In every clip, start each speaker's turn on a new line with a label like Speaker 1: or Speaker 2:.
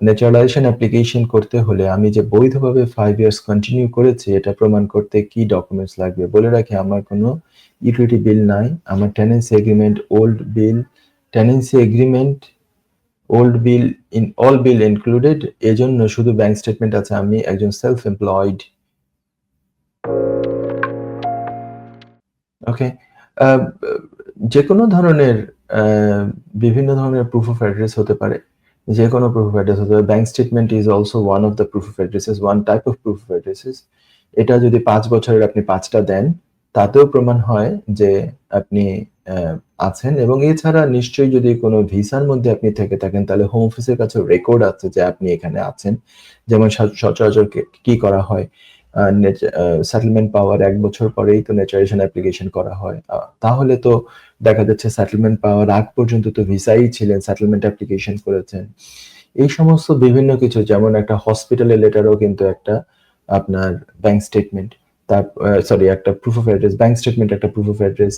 Speaker 1: Naturalisation application করতে হলে আমি যে বৈধভাবে 5 ইয়ার্স কন্টিনিউ করেছি এটা প্রমাণ করতে কি ডকুমেন্টস লাগবে? বলে রাখি আমার কোনো ইউটিলিটি বিল নাই। আমার tenancy agreement, tenancy agreement old bill in all bill included. এজন্য শুধু ব্যাংক স্টেটমেন্ট আছে। আমি একজন সেলফ এমপ্লয়েড। ওকে। যেকোনো ধরনের বিভিন্ন ধরনের প্রুফ অফ অ্যাড্রেস হতে পারে। যেকোনো প্রুফ অফ অ্যাড্রেস হতে পারে। Bank statement is also one of the proof of addresses, one type of proof of addresses. এটা যদি ৫ বছরের আপনি ৫ টা দেন, তাতেও প্রমাণ হয় যে আপনি আছেন। এবং এছাড়া নিশ্চয়ই যদি কোনো ভিসার মধ্যে আপনি থেকে থাকেন, তাহলে হোম অফিসের কাছেও রেকর্ড আছে যে আপনি এখানে আছেন। যেমন সচরাচর কি করা হয়? সেটেলমেন্ট পাওয়ার ১ বছর পরেই তো ন্যাচারাইজেশন অ্যাপ্লিকেশন করা হয়। তাহলে তো দেখা যাচ্ছে সেটেলমেন্ট পাওয়ার আগ পর্যন্ত তো ভিসাই ছিলেন, সেটেলমেন্ট অ্যাপ্লিকেশন করেছেন। এই সমস্ত বিভিন্ন কিছু, যেমন একটা হসপিটালের লেটারও কিন্তু একটা আপনার ব্যাংক স্টেটমেন্ট। সরি, একটা proof of address. Bank statement একটা প্রুফ অফ অ্যাড্রেস।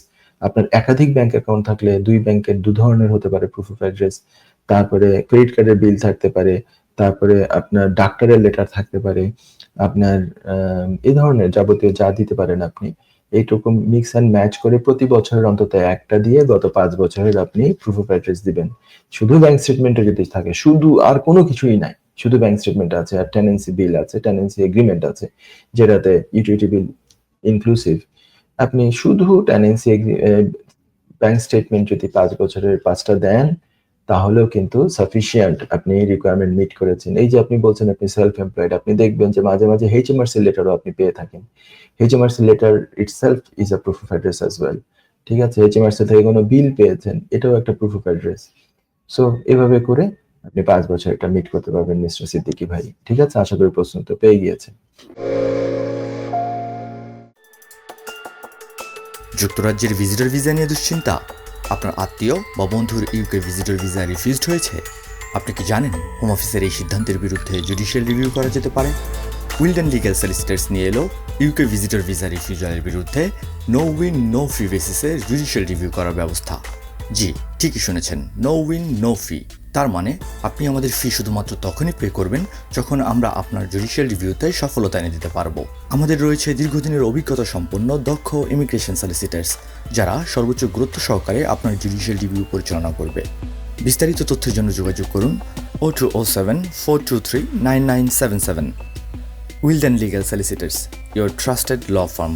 Speaker 1: আপনার একাধিক ব্যাংক অ্যাকাউন্ট থাকলে ২ ব্যাংকের ২ ধরনের হতে পারে প্রুফ অফ অ্যাড্রেস। তারপরে ক্রেডিট কার্ডের বিল থাকতে পারে। তারপরে আপনার ডাক্তারের লেটার থাকতে পারে। আপনার এই ধরনের যাবতীয় যা দিতে পারেন আপনি, এইটুকু মিক্স অ্যান্ড ম্যাচ করে প্রতি বছরের অন্তত একটা দিয়ে গত ৫ বছরের আপনি প্রুফ অফ অ্যাড্রেস দিবেন। শুধু ব্যাংক স্টেটমেন্টে যদি থাকে, শুধু আর কোনো কিছুই নাই, শুধু ব্যাংক স্টেটমেন্ট আছে আর টেনেন্সি বিল আছে, টেনেন্সি এগ্রিমেন্ট আছে, যেটাতে ইউটিলিটি বিল ইনক্লুসিভ। আপনি শুধু টেনেন্সি ব্যাংক স্টেটমেন্ট যদি ৫ বছরের ৫ টা দেন, তাহলেও কিন্তু সাফিসিয়েন্ট, আপনি রিকোয়ারমেন্ট মিট করেছেন। এই যে আপনি বলছেন আপনি সেলফ এমপ্লয়েড, আপনি দেখবেন যে মাঝে মাঝে এইচএমআরসি লেটারও আপনি পেয়ে থাকেন। HMRC letter itself is a proof of address as well. ঠিক আছে? এইচএমআরসি থেকে কোনো বিল পেয়েছেন, এটাও একটা প্রুফ অফ অ্যাড্রেস। সো এভাবে করে আপনি ৫ বছর এটা মিট করতে পারবেন মিস্টার সিদ্দিকী ভাই। ঠিক আছে? আশা করি প্রশ্ন তো পেয়ে গিয়েছেন।
Speaker 2: যুক্তরাজ্যের ভিজিটর ভিসা নিয়ে দুশ্চিন্তা? আপনার আত্মীয় বা বন্ধুর ইউকে ভিজিটর ভিসা রিফিউজড হয়েছে? আপনি কি জানেন হোম অফিসের এই সিদ্ধান্তের বিরুদ্ধে জুডিশিয়াল রিভিউ করা যেতে পারে? উইলডেন লিগ্যাল সলিসিটার্স নিয়ে এলো ইউকে ভিজিটর ভিসা রিফিউজালের বিরুদ্ধে নো উইন নো ফি বেসিসে জুডিশিয়াল রিভিউ করার ব্যবস্থা। জি, ঠিকই শুনেছেন, নো উইন নো ফি। তার মানে আপনি আমাদের ফি শুধুমাত্র তখনই পে করবেন যখন আমরা আপনার জুডিশিয়াল রিভিউতে সফলতা এনে দিতে পারবো। আমাদের রয়েছে দীর্ঘদিনের অভিজ্ঞতা সম্পন্ন দক্ষ ইমিগ্রেশন সলিসিটার্স, যারা সর্বোচ্চ গুরুত্ব সহকারে আপনার জুডিশিয়াল রিভিউ পরিচালনা করবে। বিস্তারিত তথ্যের জন্য যোগাযোগ করুন 0207 423 9977। Wilden legal solicitors, your trusted law firm.